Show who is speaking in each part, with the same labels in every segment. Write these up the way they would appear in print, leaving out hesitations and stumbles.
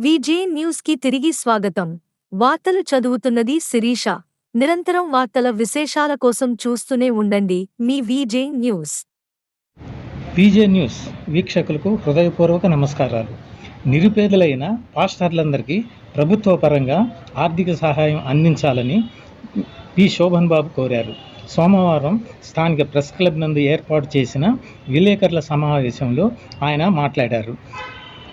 Speaker 1: VJ news కి తిరిగి స్వాగతం. వార్తలు చదువుతున్నది శిరీష. నిరంతరం వార్తల విశేషాల కోసం చూస్తూనే ఉండండి మీ విజే న్యూస్.
Speaker 2: విజే న్యూస్ వీక్షకులకు హృదయపూర్వక నమస్కారాలు. నిరుపేదలైన పాస్టర్లందరికీ ప్రభుత్వ పరంగా ఆర్థిక సహాయం అందించాలని పి శోభన్ బాబు కోరారు. సోమవారం స్థానిక ప్రెస్ క్లబ్ నందు ఏర్పాటు చేసిన విలేకరుల సమావేశంలో ఆయన మాట్లాడారు.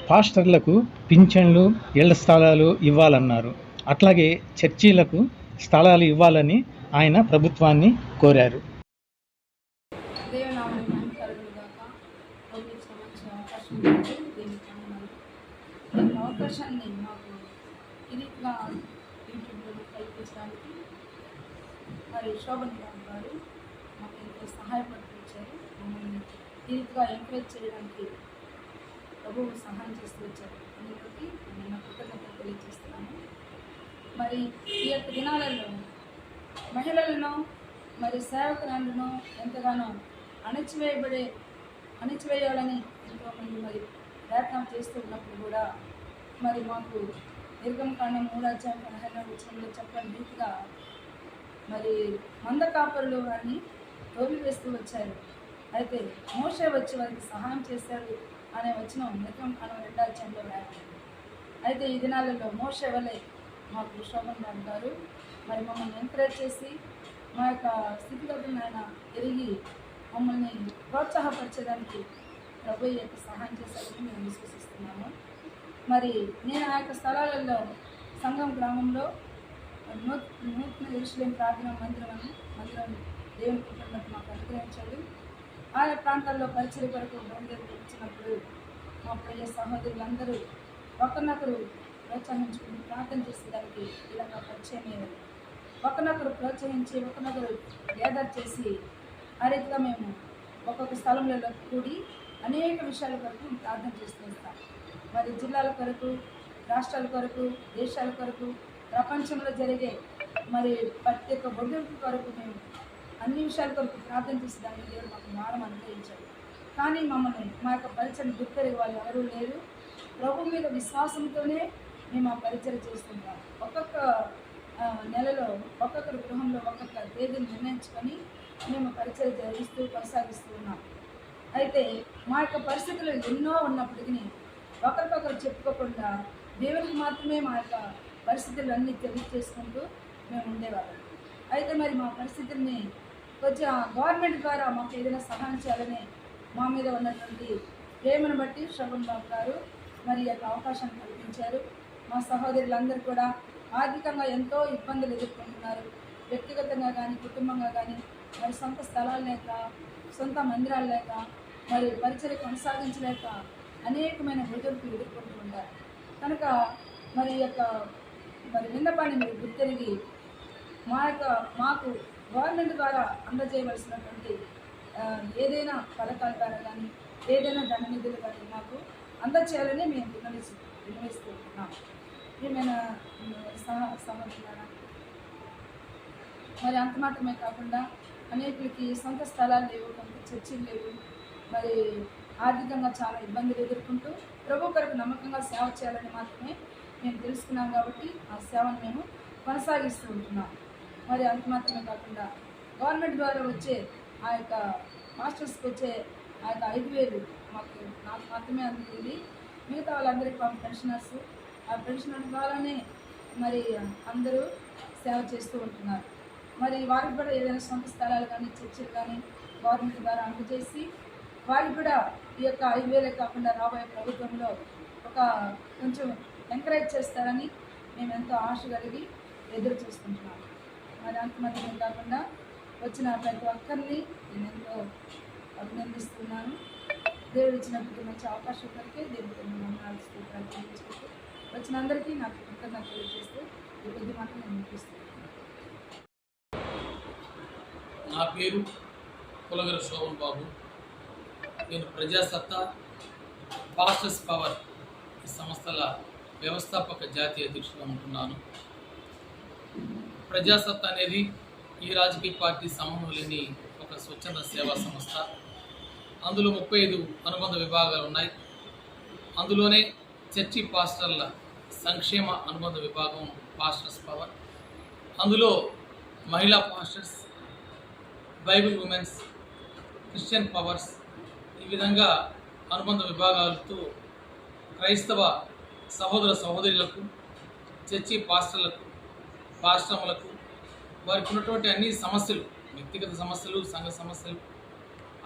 Speaker 2: పాస్టర్లకు పింఛన్లు, ఇళ్ల స్థలాలు ఇవ్వాలన్నారు. అట్లాగే చర్చీలకు స్థలాలు ఇవ్వాలని ఆయన ప్రభుత్వాన్ని కోరారు.
Speaker 3: అవకాశాన్ని మాకు యూనిట్గా యూట్యూబ్లో కల్పించడానికి మరి శోభన్ బాబు గారు మాకు ఎంతో సహాయపడిపించారు. మమ్మల్ని యూనిట్గా ఎంకరేజ్ చేయడానికి ప్రభువు సహాయం చేస్తూ వచ్చారు. అందులోకి నేను కృతజ్ఞతలు తెలియజేస్తున్నాను. మరి ఈ యొక్క దినాలలో మహిళలను మరి సేవకులను ఎంతగానో అణచివేయాలని ఎంతోమంది మరి ప్రయత్నం చేస్తూ ఉన్నప్పుడు కూడా మరి మాకు నిర్గమకాండం 3:15 చెప్పని రీతిగా మరి మంద కాపరులు వారిని తోలివేస్తూ వచ్చారు. అయితే మోషే వచ్చి వారికి సహాయం చేశాడు అనే వచనం నిర్గమకాండం 2:2 రాయబడింది. అయితే ఈ దినాలలో మోషే వలె మాకు శోభన్ బాబు గారు మరి మమ్మల్ని ఎంకరేజ్ చేసి మా యొక్క స్థితిగతులను ఆయన ఎరిగి మమ్మల్ని ప్రోత్సాహపరిచేదానికి ప్రభు యొక్క సహాయం చేశారని మేము విశ్వసిస్తున్నాము. మరి నేను ఆ యొక్క స్థలాలలో సంఘం గ్రామంలో నూతన యెరూషలేము ప్రార్థన మందిరం దేవుని కుటుంబానికి మాకు అనుగ్రహించాడు. ఆయా ప్రాంతాల్లో పరిచయ కొరకు బయలుదేరి వచ్చినప్పుడు మా ప్రియ సహోదరులందరూ ఒకరినొకరు ప్రోత్సహించుకుని ప్రార్థన చేసేదానికి ఇలాగ పరిచయం అయ్యారు. ఒకరినొకరు ప్రోత్సహించి ఒకరినొకరు గ్యాదర్ చేసి ఆ రీతిగా మేము ఒక్కొక్క స్థలంలో కూడి అనేక విషయాల కొరకు ప్రార్థన చేస్తూ వస్తాం. మరి జిల్లాల కొరకు, రాష్ట్రాల కొరకు, దేశాల కొరకు, ప్రపంచంలో జరిగే మరి ప్రత్యేక ఒడిదుడుకు కొరకు మేము అన్ని విషయాల కొరకు ప్రార్థన చేసేదానికి దేవుడు మాకు వారం అనుగ్రహించాడు. కానీ మమ్మల్ని మా యొక్క పరిచయం గుర్తెరిగే వాళ్ళు ఎవరూ లేరు. ప్రభు మీద విశ్వాసంతోనే మేము ఆ పరిచయం చేస్తుంటాం. ఒక్కొక్క నెలలో ఒక్కొక్కరి గృహంలో ఒక్కొక్క తేదీని నిర్ణయించుకొని మేము పరిచయం జరిగిస్తూ కొనసాగిస్తూ ఉన్నాం. అయితే మా యొక్క పరిస్థితులు ఎన్నో ఉన్నప్పటికీ ఒకరికొకరు చెప్పుకోకుండా దేవునికి మాత్రమే మా యొక్క పరిస్థితులన్నీ తెలియజేసుకుంటూ మేము ఉండేవాళ్ళం. అయితే మరి మా పరిస్థితుల్ని కొంచెం గవర్నమెంట్ ద్వారా మాకు ఏదైనా సహాయం చేయాలని మా మీద ఉన్నటువంటి ప్రేమను బట్టి శోభన్ బాబు గారు మరి యొక్క అవకాశాన్ని కల్పించారు. మా సహోదరులందరూ కూడా ఆర్థికంగా ఎంతో ఇబ్బందులు ఎదుర్కొంటున్నారు. వ్యక్తిగతంగా కానీ, కుటుంబంగా కానీ, మరి సొంత స్థలాలు లేక, సొంత మందిరాలు లేక, మరి పరిచర్య కొనసాగించలేక అనేకమైన ఒడిదుడుకులు ఎదుర్కొంటూ ఉంటారు. కనుక మరి యొక్క మరి విన్నపాన్ని మీరు గుర్తెరిగి మాకు గవర్నమెంట్ ద్వారా అందజేయవలసినటువంటి ఏదైనా పథకాల ద్వారా కానీ, ఏదైనా ధన నిధులు కానీ మాకు అందచేయాలని మేము విన్నవిస్తున్నాం. ఏమైనా సహోదరులారా, మరి అంత మాత్రమే కాకుండా అనేకులకి సొంత స్థలాలు లేవు, కొంత చర్చిలు లేవు, మరి ఆర్థికంగా చాలా ఇబ్బందులు ఎదుర్కొంటూ ప్రభు కొరకు నమ్మకంగా సేవ చేయాలని మాత్రమే మేము తెలుసుకున్నాం. కాబట్టి ఆ సేవను మేము కొనసాగిస్తూ ఉంటున్నాం. మరి అంత మాత్రమే కాకుండా గవర్నమెంట్ ద్వారా వచ్చే ఆ యొక్క మాస్టర్స్కి వచ్చే ఆ యొక్క 5,000 నాకు మాత్రమే అందుతుంది. మిగతా వాళ్ళందరికీ పెన్షనర్స్, ఆ పెన్షనర్ ద్వారానే మరి అందరూ సేవ చేస్తూ ఉంటున్నారు. మరి వారికి కూడా ఏదైనా సొంత స్థలాలు కానీ, చర్చలు కానీ గవర్నమెంట్ ద్వారా అందజేసి వారికి కూడా ఈ యొక్క 5,000 కాకుండా రాబోయే ప్రభుత్వంలో ఒక కొంచెం ఎంకరేజ్ చేస్తారని మేము ఎంతో ఆశ కలిగి ఎదురు చూస్తుంటున్నాము. మరి అంతమంది కాకుండా వచ్చిన ప్రతి ఒక్కరిని నేను ఎంతో అభినందిస్తున్నాను. దేవుడు ఇచ్చినప్పుడు మంచి అవకాశం కొరికే దేవుడికి వందనాలు స్తోత్రాలు చెల్లించుకుంటూ వచ్చిన అందరికీ నాకు కృతజ్ఞతలు తెలియజేస్తూ ఈ కొద్ది మాటలు నేను ముగిస్తున్నాను.
Speaker 4: నా పేరు కులగర శోభన్ బాబు. నేను ప్రజాసత్తా పాస్టర్స్ పవర్ సంస్థల వ్యవస్థాపక జాతీయ అధ్యక్షుడిగా ఉంటున్నాను. ప్రజాసత్తా అనేది ఈ రాజకీయ పార్టీ సంబంధం లేని ఒక స్వచ్ఛంద సేవా సంస్థ. అందులో 35 అనుబంధ విభాగాలు ఉన్నాయి. అందులోనే చర్చి పాస్టర్ల సంక్షేమ అనుబంధ విభాగం పాస్టర్స్ పవర్. అందులో మహిళా pastors, Bible women's, Christian powers, ఈ విధంగా అనుబంధ విభాగాలతో క్రైస్తవ సహోదర సహోదరులకు, చర్చి పాస్టర్లకు, పాస్టర్లకు వారికి ఉన్నటువంటి అన్ని సమస్యలు, వ్యక్తిగత సమస్యలు, సంఘ సమస్యలు,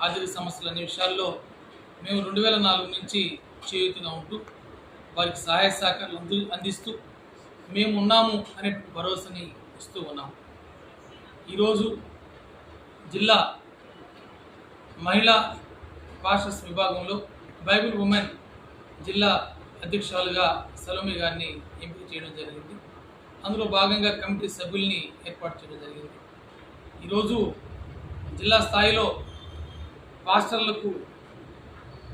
Speaker 4: ఆర్థిక సమస్యలు అనే విషయాల్లో మేము 2004 నుంచి చేయూతగా ఉంటూ వారికి సహాయ సహకారాలు అందిస్తూ మేము ఉన్నాము అనే భరోసాని ఇస్తూ ఉన్నాము. ఈరోజు జిల్లా మహిళా పాస్టర్స్ విభాగంలో బైబిల్ ఉమెన్ జిల్లా అధ్యక్షురాలుగా సలోమి గారిని ఎంపిక చేయడం జరిగింది. అందులో భాగంగా కమిటీ సభ్యుల్ని ఏర్పాటు చేయడం జరిగింది. ఈరోజు జిల్లా స్థాయిలో పాస్టర్లకు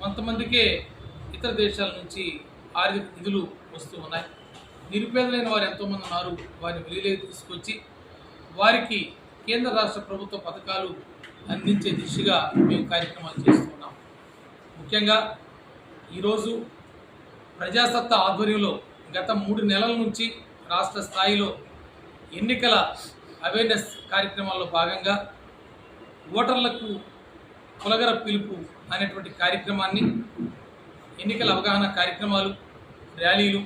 Speaker 4: కొంతమందికే ఇతర దేశాల నుంచి ఆర్థిక నిధులు వస్తూ ఉన్నాయి. నిరుపేదలైన వారు ఎంతోమంది ఉన్నారు. వారిని వెలుగులోకి తీసుకొచ్చి వారికి కేంద్ర రాష్ట్ర ప్రభుత్వ పథకాలు అందించే దిశగా మేము కార్యక్రమాలు చేస్తున్నాం. ముఖ్యంగా ఈరోజు ప్రజాసత్తా ఆధ్వర్యంలో గత 3 నెలల నుంచి రాష్ట్ర స్థాయిలో ఎన్నికల అవేర్నెస్ కార్యక్రమాల్లో భాగంగా ఓటర్లకు కులగర పిలుపు అనేటువంటి కార్యక్రమాన్ని, ఎన్నికల అవగాహన కార్యక్రమాలు, ర్యాలీలు,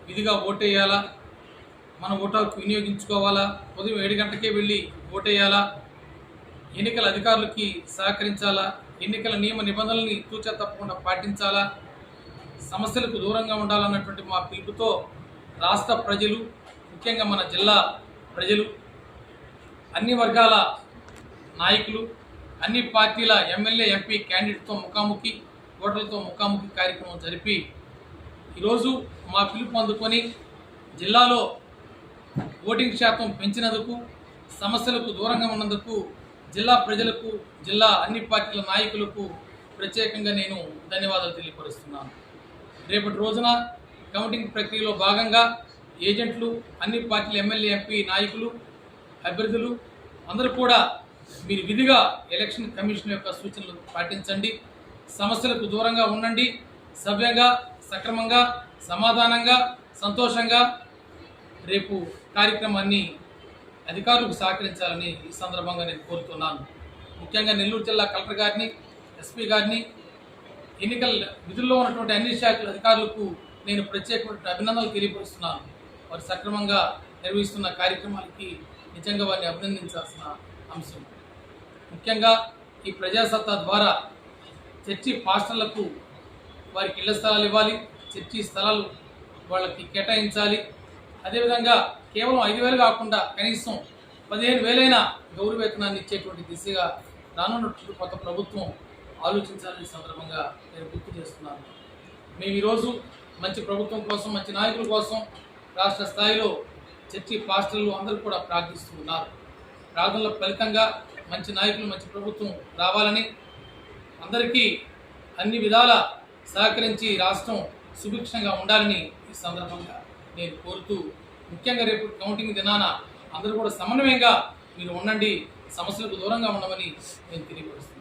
Speaker 4: విధిగా ఓటేయాలా, మన ఓటు హక్కు వినియోగించుకోవాలా, ఉదయం 7 గంటలకే వెళ్ళి ఓటేయాలా, ఎన్నికల అధికారులకి సహకరించాలా, ఎన్నికల నియమ నిబంధనల్ని తూచా తప్పకుండా పాటించాలా, సమస్యలకు దూరంగా ఉండాలన్నటువంటి మా పిలుపుతో రాష్ట్ర ప్రజలు, ముఖ్యంగా మన జిల్లా ప్రజలు, అన్ని వర్గాల నాయకులు, అన్ని పార్టీల ఎమ్మెల్యే, ఎంపీ క్యాండిడేట్తో ముఖాముఖి, ఓటర్లతో ముఖాముఖి కార్యక్రమం జరిపి ఈరోజు మా పిలుపు అందుకొని జిల్లాలో ఓటింగ్ శాతం పెంచినందుకు, సమస్యలకు దూరంగా ఉన్నందుకు జిల్లా ప్రజలకు, జిల్లా అన్ని పార్టీల నాయకులకు ప్రత్యేకంగా నేను ధన్యవాదాలు తెలియపరుస్తున్నాను. రేపటి రోజున కౌంటింగ్ ప్రక్రియలో భాగంగా ఏజెంట్లు, అన్ని పార్టీల ఎమ్మెల్యే, ఎంపీ నాయకులు, అభ్యర్థులు అందరూ కూడా మీరు విధిగా ఎలక్షన్ కమిషన్ యొక్క సూచనలు పాటించండి, సమస్యలకు దూరంగా ఉండండి, సవ్యంగా, సక్రమంగా, సమాధానంగా, సంతోషంగా రేపు కార్యక్రమాన్ని అధికారులకు సహకరించాలని ఈ సందర్భంగా నేను కోరుతున్నాను. ముఖ్యంగా నెల్లూరు జిల్లా కలెక్టర్ గారిని, ఎస్పీ గారిని, ఎన్నికల విధుల్లో ఉన్నటువంటి అన్ని శాఖల అధికారులకు నేను ప్రత్యేకమైన అభినందనలు తెలియపరుస్తున్నాను. వారు సక్రమంగా నిర్వహిస్తున్న కార్యక్రమాలకి నిజంగా వారిని అభినందించాల్సిన అంశం. ముఖ్యంగా ఈ ప్రజాసత్తా ద్వారా చర్చి పాస్టర్లకు వారికి ఇళ్ల స్థలాలు ఇవ్వాలి, చర్చి స్థలాలు వాళ్ళకి కేటాయించాలి. అదేవిధంగా కేవలం 5,000 కాకుండా కనీసం 15,000 గౌరవ వేతనాన్ని ఇచ్చేటువంటి దిశగా రానున్నటువంటి కొత్త ప్రభుత్వం ఆలోచించాలని సందర్భంగా నేను గుర్తు చేస్తున్నాను. మేము ఈరోజు మంచి ప్రభుత్వం కోసం, మంచి నాయకుల కోసం రాష్ట్ర స్థాయిలో చర్చి పాస్టర్లు అందరూ కూడా ప్రార్థిస్తూ ఉన్నారు. ప్రార్థనల ఫలితంగా మంచి నాయకులు, మంచి ప్రభుత్వం రావాలని, అందరికీ అన్ని విధాల సహకరించి రాష్ట్రం సుభిక్షంగా ఉండాలని ఈ సందర్భంగా నేను కోరుతూ, ముఖ్యంగా రేపు కౌంటింగ్ దినాన అందరూ కూడా సమన్వయంగా మీరు ఉండండి, సమస్యలకు దూరంగా ఉండమని నేను తెలియపరుస్తున్నాను.